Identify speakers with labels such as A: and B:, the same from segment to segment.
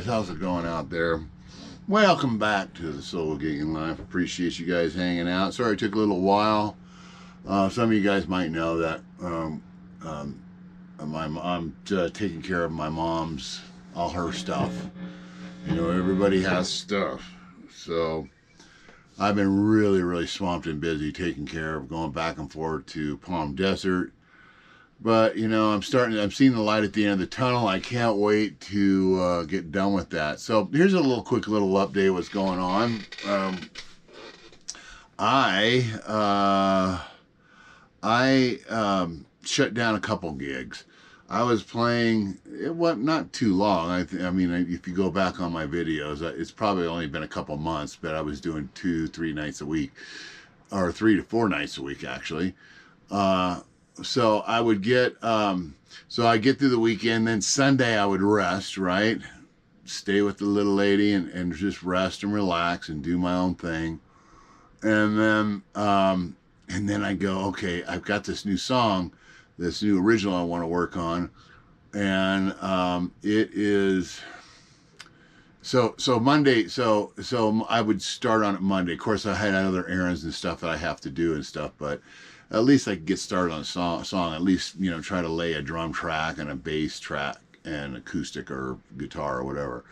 A: How's it going out there? Welcome back to the Solo Gigging Life. Appreciate you guys hanging out. Sorry it took a little while. Some of you guys might know that I'm taking care of my mom's, all her stuff. You know, everybody has stuff. So I've been really swamped and busy taking care of, going back and forth to Palm Desert. But, you know, I'm seeing the light at the end of the tunnel. I can't wait to get done with that. So here's a quick little update of what's going on. I shut down a couple gigs. I was playing, it wasn't not too long. I mean, if you go back on my videos, it's probably only been a couple months, but I was doing 2-3 nights a week, or 3 to 4 nights a week, actually. So I would get, so I get through the weekend, then Sunday I would rest, right? Stay with the little lady and just rest and relax and do my own thing. And then I go, okay, I've got this new song, this new original I want to work on. And, it is, so Monday, so I would start on it Monday. Of course I had other errands and stuff that I have to do and stuff, but at least I could get started on a song, at least, you know, try to lay a drum track and a bass track and acoustic or guitar or whatever.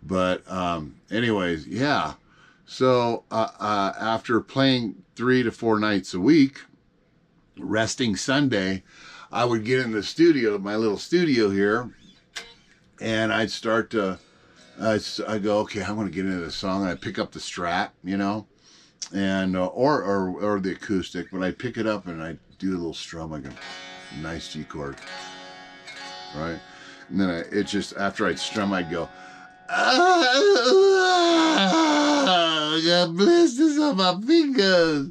A: But anyways, yeah. So after playing 3 to 4 nights a week, resting Sunday, I would get in the studio, my little studio here, and I'd start to, I go, okay, I want to get into the song, and I pick up the Strat, you know, and or the acoustic, but I pick it up and I do a little strum, like a nice G chord, right? And then it just, after I'd strum, I'd go, oh, God bless this on my fingers.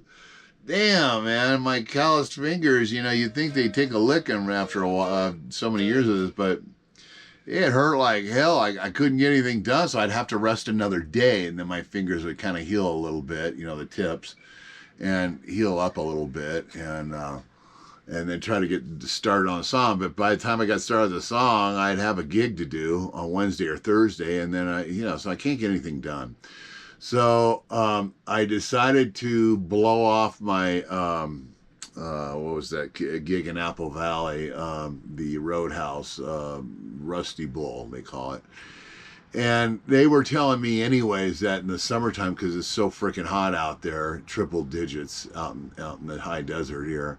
A: Damn, man, my calloused fingers, you know, you'd think they'd take a licking after a while, so many years of this, but it hurt like hell. I couldn't get anything done, so I'd have to rest another day, and then my fingers would kind of heal a little bit, you know, the tips, and heal up a little bit, and then try to get started on a song. But by the time I got started on the song, I'd have a gig to do on Wednesday or Thursday, and then you know, so I can't get anything done. So I decided to blow off my what was that gig in Apple Valley, the Roadhouse, Rusty Bull, they call it. And they were telling me anyways that in the summertime, because it's so freaking hot out there, triple digits out in the high desert here.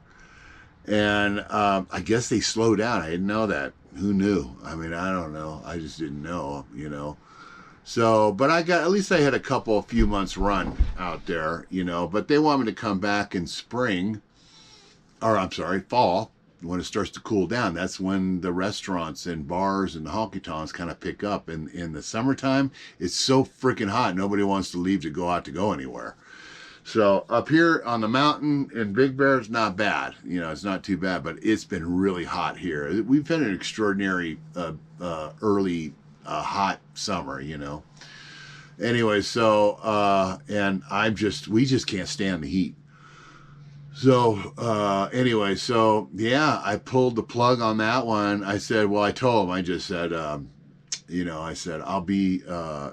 A: And I guess they slow down. I didn't know that. Who knew? I mean, I don't know. I just didn't know, you know. So, but I got, at least I had a few months run out there, you know. But they want me to come back in spring, or I'm sorry, fall, when it starts to cool down. That's when the restaurants and bars and the honky-tonks kind of pick up. And in the summertime, it's so freaking hot. Nobody wants to leave to go out to go anywhere. So up here on the mountain in Big Bear, it's not bad. You know, it's not too bad, but it's been really hot here. We've had an extraordinary early hot summer, you know. Anyway, so and we just can't stand the heat. So anyway, so yeah, I pulled the plug on that one. I said, well, I told him, I just said, you know, I said, I'll be,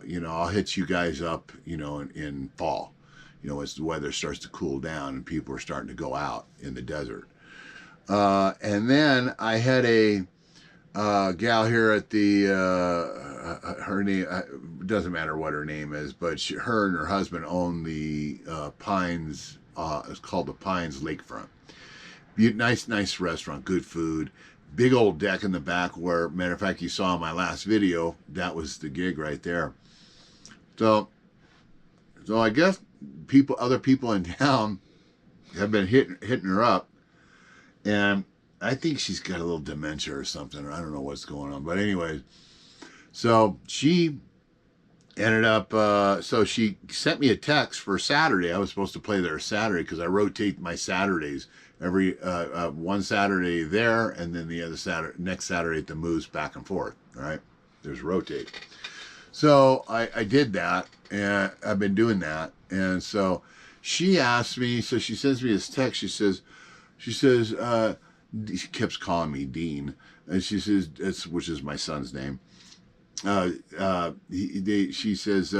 A: you know, I'll hit you guys up, you know, in fall. You know, as the weather starts to cool down and people are starting to go out in the desert. And then I had a gal here at the, her name, doesn't matter what her name is, but her and her husband own the Pines, it's called the Pines Lakefront. Nice restaurant, good food. Big old deck in the back where, matter of fact, you saw in my last video, that was the gig right there. So I guess other people in town have been hitting her up, and I think she's got a little dementia or something, or I don't know what's going on. But anyway, so she ended up, so she sent me a text for Saturday. I was supposed to play there Saturday because I rotate my Saturdays every one Saturday there, and then the other next Saturday at the Moose, back and forth. Right? There's rotate. So I did that, and I've been doing that. And so she asked me, so she sends me this text. She says, she keeps calling me Dean, and she says, which is my son's name. She says,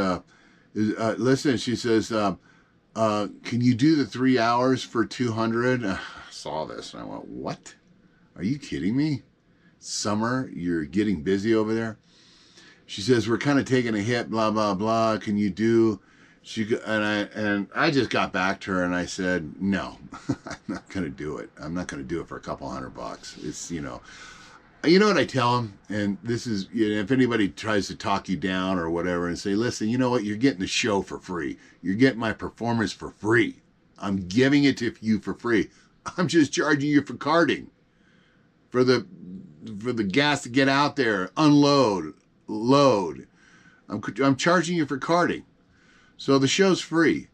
A: listen, she says, can you do the 3 hours for 200? I saw this and I went, what? Are you kidding me? Summer, you're getting busy over there. She says, we're kind of taking a hit, blah, blah, blah. Can you do, and I just got back to her and I said, no, I'm not going to do it. I'm not going to do it for a couple $100. It's, you know what I tell them? And this is, you know, if anybody tries to talk you down or whatever and say, listen, you know what? You're getting the show for free. You're getting my performance for free. I'm giving it to you for free. I'm just charging you for carting, for the gas to get out there, unload, load. I'm charging you for carting. So the show's free.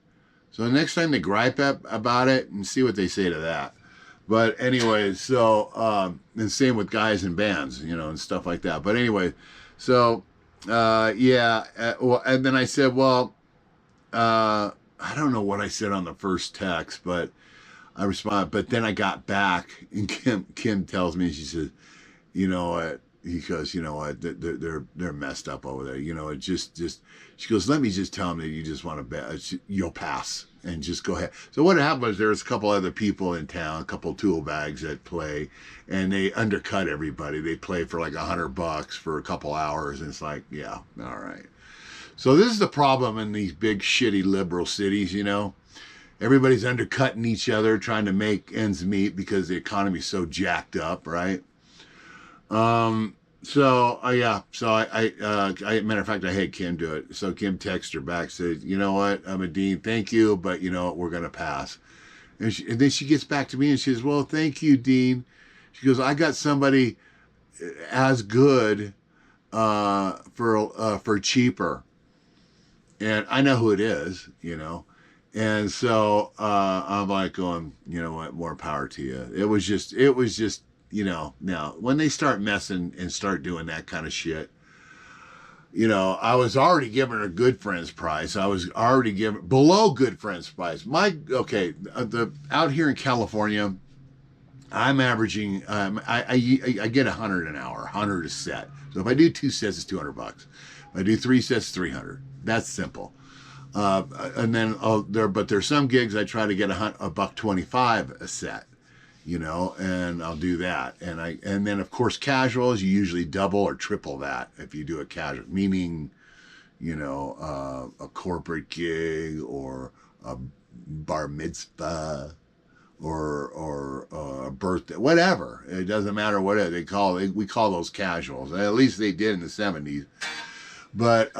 A: So next time they gripe about it, and see what they say to that. But anyway, so, and same with guys in bands, you know, and stuff like that. But anyway, so, yeah. Well, and then I said, well, I don't know what I said on the first text, but I responded. But then I got back, and Kim tells me, she says, you know what? He goes, you know what? They're messed up over there. You know, it just. She goes, let me just tell them that you just want to bet. You'll pass and just go ahead. So what happened was there's a couple other people in town, a couple tool bags that play, and they undercut everybody. They play for like $100 for a couple hours, and it's like, yeah, all right. So this is the problem in these big shitty liberal cities. You know, everybody's undercutting each other, trying to make ends meet because the economy's so jacked up, right? So yeah, so I matter of fact, I had Kim do it. So Kim texted her back, said, you know what, I'm a Dean, thank you, but you know what, we're going to pass. And then she gets back to me and she says, well, thank you, Dean. She goes, I got somebody as good, for cheaper. And I know who it is, you know. And so, I'm like going, you know what, more power to you. It was just, you know, now when they start messing and start doing that kind of shit, you know, I was already giving her good friends price. I was already giving below good friends price. Out here in California, I'm averaging, I get 100 an hour, 100 a set. So if I do 2 sets, it's $200. If I do 3 sets, 300. That's simple. And then there's some gigs I try to get $125 a set. you know, and I'll do that. And then of course casuals, you usually double or triple that if you do a casual, meaning, you know, a corporate gig or a bar mitzvah or a birthday, whatever. It doesn't matter what they call it. We call those casuals. At least they did in the 70s. But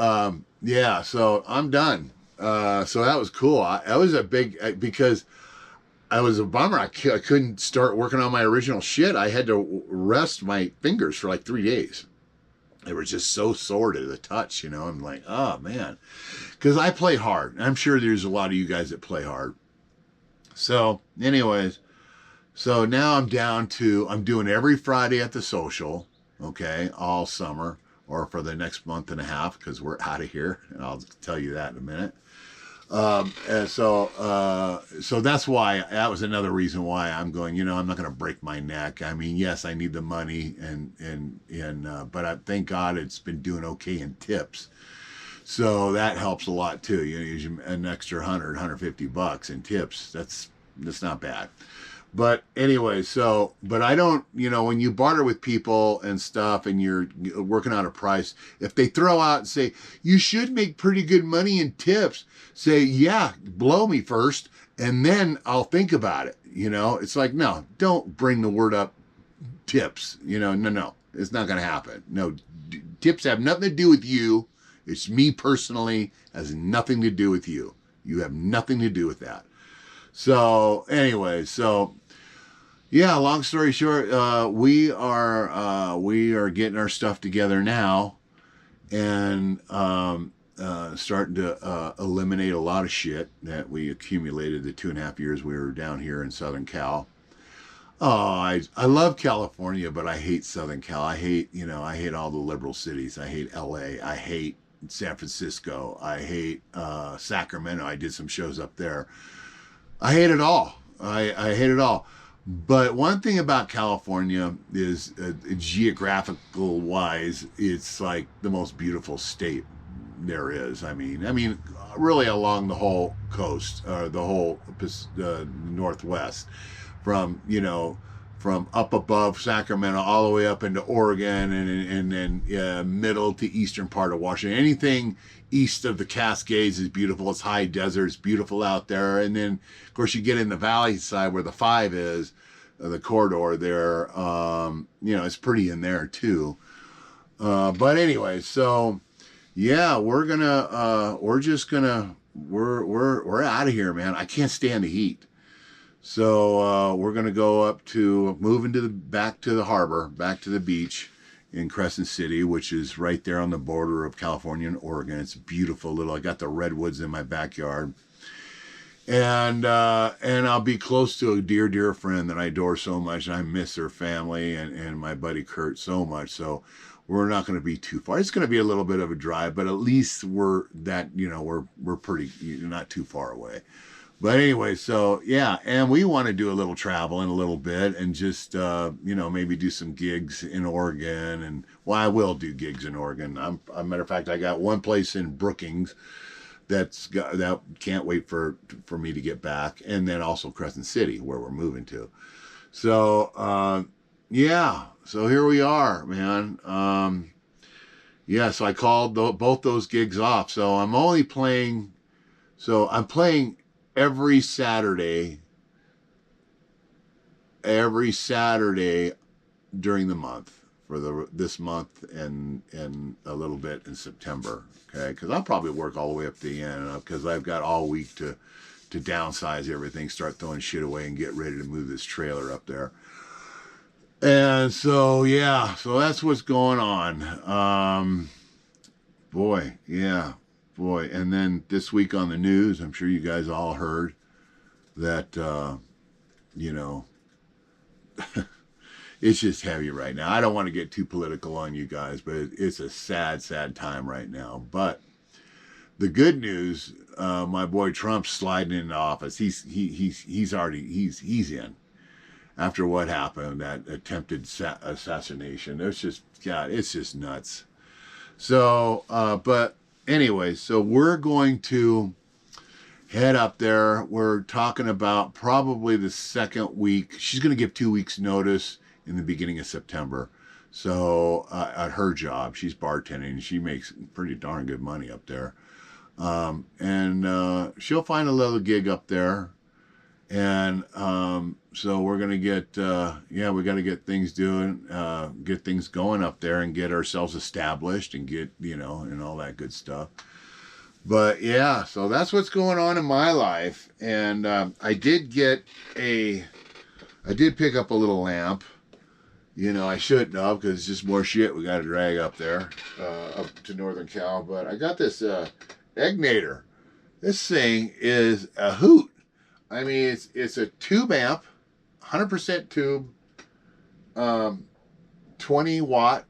A: yeah, so I'm done. So that was cool. That was a big, because I was a bummer. I couldn't start working on my original shit. I had to rest my fingers for like 3 days. They were just so sore to the touch, you know. I'm like, oh man, because I play hard. I'm sure there's a lot of you guys that play hard. So anyways, so now I'm doing every Friday at the social, okay, all summer, or for the next month and a half, because we're out of here, and I'll tell you that in a minute. And so that's why, that was another reason why I'm going, you know, I'm not going to break my neck. I mean, yes, I need the money but I thank God it's been doing okay in tips. So that helps a lot too. You know, usually an extra $150 in tips. That's not bad. But anyway, but I don't, you know, when you barter with people and stuff and you're working out a price, if they throw out and say, you should make pretty good money in tips, say, yeah, blow me first, and then I'll think about it. You know, it's like, no, don't bring the word up tips. You know, no, it's not going to happen. No, tips have nothing to do with you. It's me personally, has nothing to do with you. You have nothing to do with that. So anyway, yeah, long story short, we are getting our stuff together now, and starting to eliminate a lot of shit that we accumulated the 2.5 years we were down here in Southern Cal. Oh, I love California, but I hate Southern Cal. I hate all the liberal cities. I hate LA. I hate San Francisco. I hate Sacramento. I did some shows up there. I hate it all. I hate it all. But one thing about California is, geographical wise, it's like the most beautiful state there is. I mean, really along the whole coast, the whole Northwest, from up above Sacramento all the way up into Oregon, and then middle to eastern part of Washington. Anything east of the Cascades is beautiful. It's high desert. It's beautiful out there. And then, of course, you get in the valley side where the 5 is, the corridor there. It's pretty in there too. But anyway, so yeah, we're out of here, man. I can't stand the heat. So we're gonna go back to the harbor, back to the beach in Crescent City, which is right there on the border of California and Oregon. It's beautiful I got the redwoods in my backyard. And I'll be close to a dear friend that I adore so much, and I miss her family and my buddy Kurt so much. So we're not going to be too far. It's going to be a little bit of a drive, but at least we're pretty, not too far away. But anyway, so yeah, and we want to do a little travel in a little bit, and just maybe do some gigs in Oregon. And I will do gigs in Oregon. A matter of fact, I got one place in Brookings that can't wait for me to get back, and then also Crescent City, where we're moving to. So yeah, so here we are, man. Yeah, so I called both those gigs off. So I'm playing every Saturday during the month for this month and a little bit in September. Okay, because I'll probably work all the way up to the end, because I've got all week to downsize everything, start throwing shit away, and get ready to move this trailer up there. And so yeah, so that's what's going on. Boy. And then this week on the news, I'm sure you guys all heard that it's just heavy right now. I don't want to get too political on you guys, but it's a sad time right now. But the good news, my boy Trump's sliding into office. He's in. After what happened, that attempted assassination. It's just nuts. So, but anyway, so we're going to head up there. We're talking about probably the second week. She's going to give 2 weeks notice in the beginning of September. So at her job, she's bartending. She makes pretty darn good money up there. And she'll find a little gig up there. And so we're going to get, we got to get things get things going up there and get ourselves established and get, and all that good stuff. But yeah, so that's what's going on in my life. And I did pick up a little lamp. I shouldn't have, because it's just more shit we got to drag up there, up to Northern Cal. But I got this Egnator. This thing is a hoot. I mean, it's a tube amp, 100% tube, 20 watt,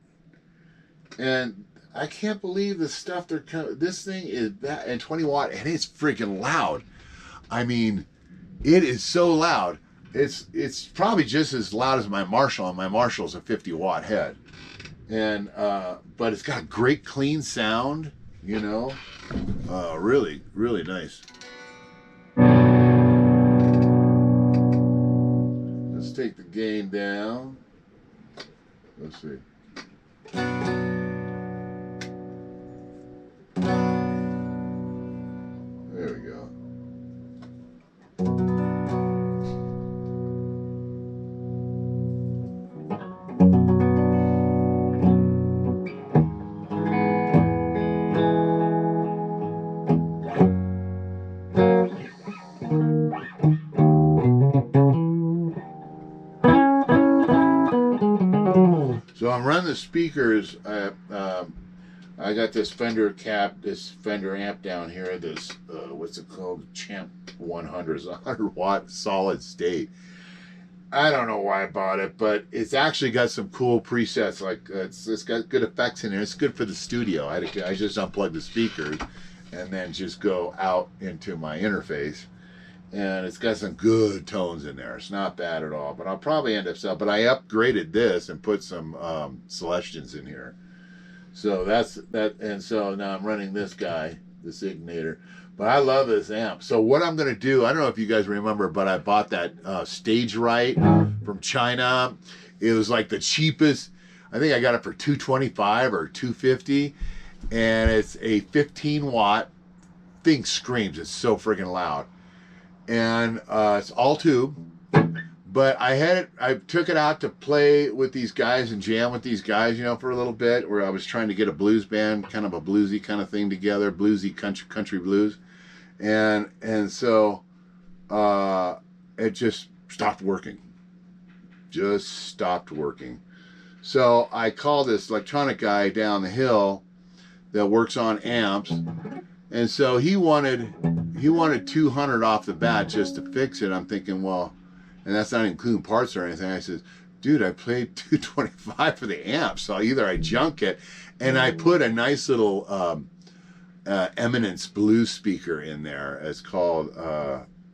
A: and I can't believe the stuff this thing is that, and 20 watt, and it's freaking loud. I mean, it is so loud. It's probably just as loud as my Marshall, and my Marshall's a 50 watt head. And but it's got great clean sound, really, really nice. Let's take the gain down. Let's see. There we go. So I'm running the speakers. I got this Fender amp down here. This what's it called? Champ 100. It's 100 watt solid state. I don't know why I bought it, but it's actually got some cool presets. Like it's got good effects in it. It's good for the studio. I just unplug the speakers and then just go out into my interface. And it's got some good tones in there. It's not bad at all. But I'll probably end up selling. But I upgraded this and put some Celestians in here. So that's that. And so now I'm running this guy, this Ignator. But I love this amp. So what I'm going to do, I don't know if you guys remember, but I bought that Stage Right from China. It was like the cheapest. I think I got it for $225 or $250. And it's a 15 watt. Thing screams. It's so freaking loud. And it's all tube, but I took it out to play with these guys and jam with these guys, for a little bit, where I was trying to get a blues band, kind of a bluesy kind of thing together, bluesy country blues, and so it just stopped working, So I called this electronic guy down the hill that works on amps, and so he wanted 200 off the bat just to fix it. I'm thinking, well, and that's not including parts or anything. I said, dude, I paid $225 for the amp, so either I junk it, and I put a nice little Eminence Blues speaker in there. It's called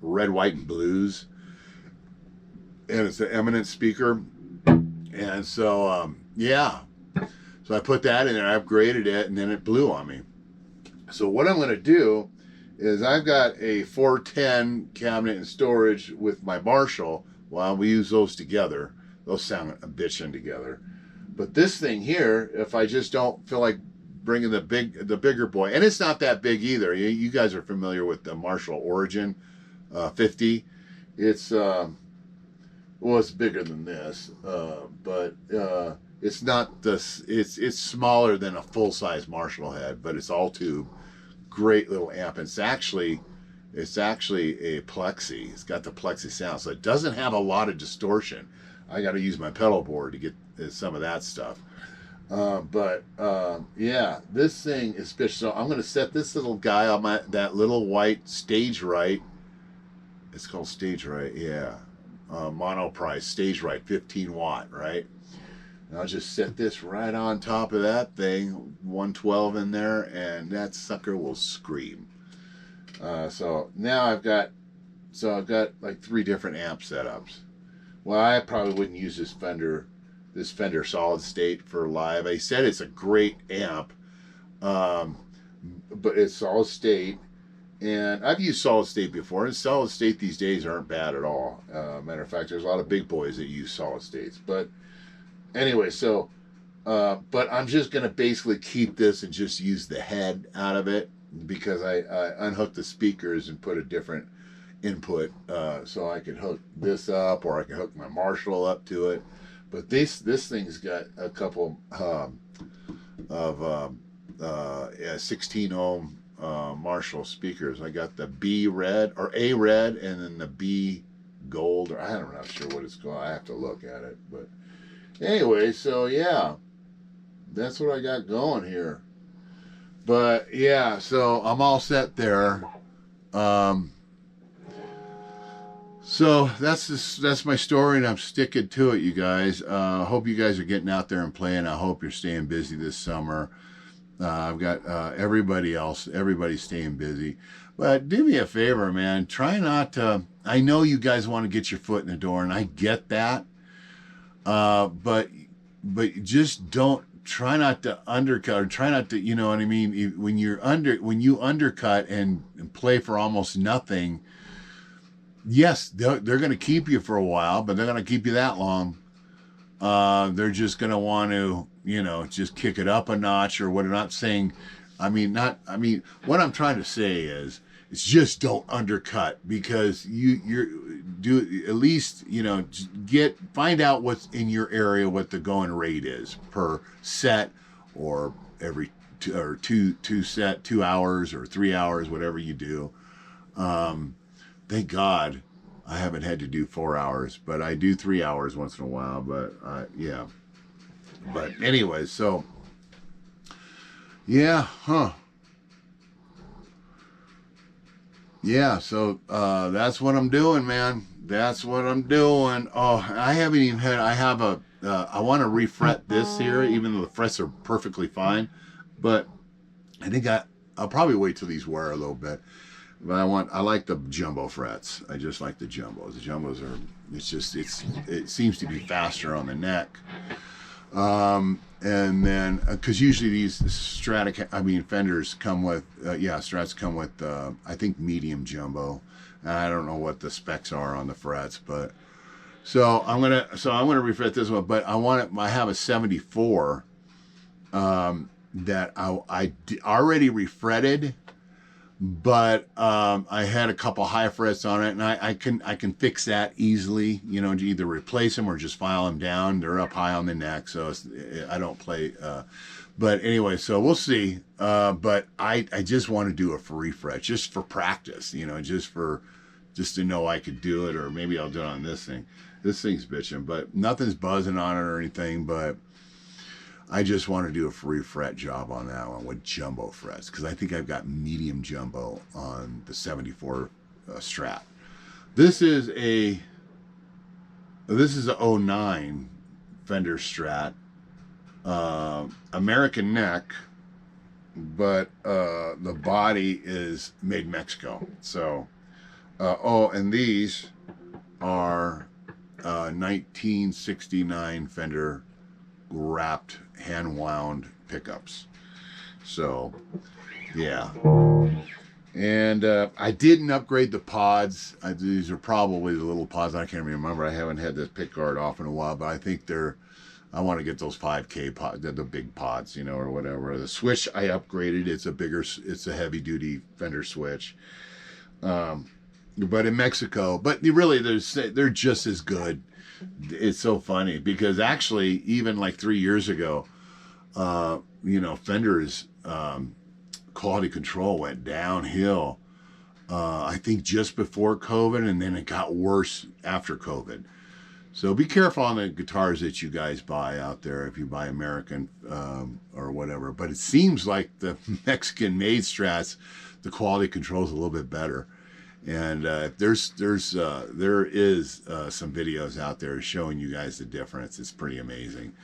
A: Red, White, and Blues, and it's an Eminence speaker, and so so I put that in there. I upgraded it, and then it blew on me. So what I'm going to do is I've got a 410 cabinet and storage with my Marshall. Well, we use those together. Those sound a bitchin' together. But this thing here, if I just don't feel like bringing the bigger boy, and it's not that big either. You guys are familiar with the Marshall Origin 50. It's it's bigger than this, but it's not this. It's smaller than a full size Marshall head, but it's all tube. Great little amp. It's actually a plexi. It's got the plexi sound, so it doesn't have a lot of distortion. I got to use my pedal board to get some of that stuff. Yeah, this thing is special. So I'm going to set this little guy on that little white Stage Right. It's called Stage Right, yeah. Mono price, Stage Right, 15 watt, right? And I'll just set this right on top of that thing, 112 in there, and that sucker will scream. So now I've got like 3 different amp setups. Well, I probably wouldn't use this Fender solid state for live. I said it's a great amp, but it's solid state, And I've used solid state before, and solid state these days aren't bad at all. Matter of fact, there's a lot of big boys that use solid states. But anyway, so, but I'm just going to basically keep this and just use the head out of it, because I unhooked the speakers and put a different input, so I can hook this up, or I can hook my Marshall up to it. But this thing's got a couple of 16 ohm Marshall speakers. I got the B red, or A red, and then the B gold, or I'm not sure what it's called. I have to look at it. But anyway, so yeah, that's what I got going here. But yeah, so I'm all set there. So that's my story, and I'm sticking to it, you guys. I hope you guys are getting out there and playing. I hope you're staying busy this summer. I've got everybody's staying busy. But do me a favor, man. Try not to, I know you guys want to get your foot in the door, and I get that. But just don't, try not to undercut, or try not to, you know what I mean? When you undercut and play for almost nothing, yes, they're going to keep you for a while, but they're going to keep you that long. They're just going to want to, just kick it up a notch, or what. I'm not saying, what I'm trying to say is, it's just don't undercut, because you're at least, find out what's in your area, what the going rate is per set, or every two hours or 3 hours, whatever you do. Thank God I haven't had to do 4 hours, but I do 3 hours once in a while. But yeah. But anyway, so yeah, yeah. So that's what I'm doing, man. That's what I'm doing. Oh, I haven't even had. I have a. I want to refret this here, even though the frets are perfectly fine. But I think I'll probably wait till these wear a little bit. But I like the jumbo frets. I just like the jumbos. The jumbos are, it seems to be faster on the neck. And then, because usually these Fenders come with, Strats come with, I think medium jumbo. I don't know what the specs are on the frets, but so I'm gonna refret this one. But I have a 74 that I already refretted. But I had a couple high frets on it, and I can fix that easily. Either replace them or just file them down. They're up high on the neck, so I don't play. But anyway, so we'll see. But I just want to do a refret just for practice. Just to know I could do it, or maybe I'll do it on this thing. This thing's bitching, but nothing's buzzing on it or anything. But I just want to do a free fret job on that one with jumbo frets, because I think I've got medium jumbo on the 74 Strat. This is a 09 Fender Strat, American neck, but the body is made in Mexico. So, and these are 1969 Fender wrapped hand wound pickups. So yeah, and I didn't upgrade the pods. These are probably the little pods. I can't remember. I haven't had this pick guard off in a while, but I think I want to get those 5K pods, the big pods, or whatever. The switch I upgraded. It's a heavy duty Fender switch. But in Mexico, but really they're just as good. It's so funny, because actually even like 3 years ago, Fender's quality control went downhill. I think just before COVID, and then it got worse after COVID. So be careful on the guitars that you guys buy out there, if you buy American or whatever. But it seems like the Mexican-made Strats, the quality control is a little bit better. And there is some videos out there showing you guys the difference. It's pretty amazing.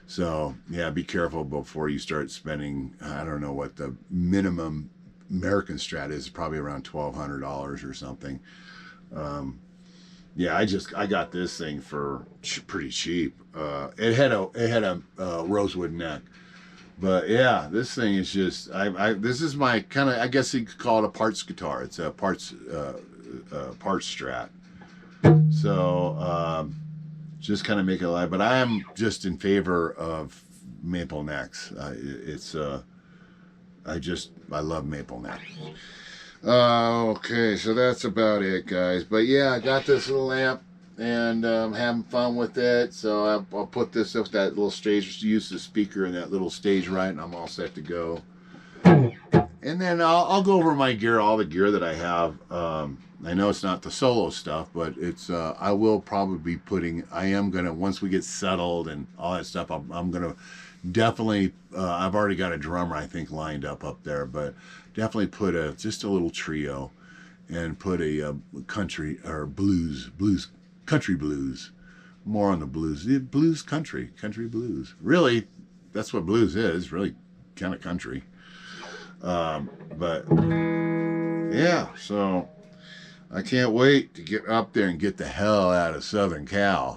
A: So yeah, be careful before you start spending. I don't know what the minimum American Strat is. Probably around $1,200 or something. Yeah, I got this thing for pretty cheap. It had a rosewood neck, But yeah, this thing is just this is my kind of, I guess you could call it a parts guitar. It's a parts Strat. So just kind of make it alive. But I am just in favor of maple necks. I love maple neck. Okay, so that's about it, guys. But yeah, I got this little amp and having fun with it. So I'll put this up that little stage, use the speaker and that little stage right, and I'm all set to go. And then I'll go over my gear, all the gear that I have. I know it's not the solo stuff, but it's I will probably be putting. I am gonna, once we get settled and all that stuff. I'm gonna definitely. I've already got a drummer, I think, lined up there, but definitely put just a little trio, and put a country or country blues, more on the blues country blues. Really, that's what blues is. Really, kind of country. But yeah, so I can't wait to get up there and get the hell out of Southern Cal.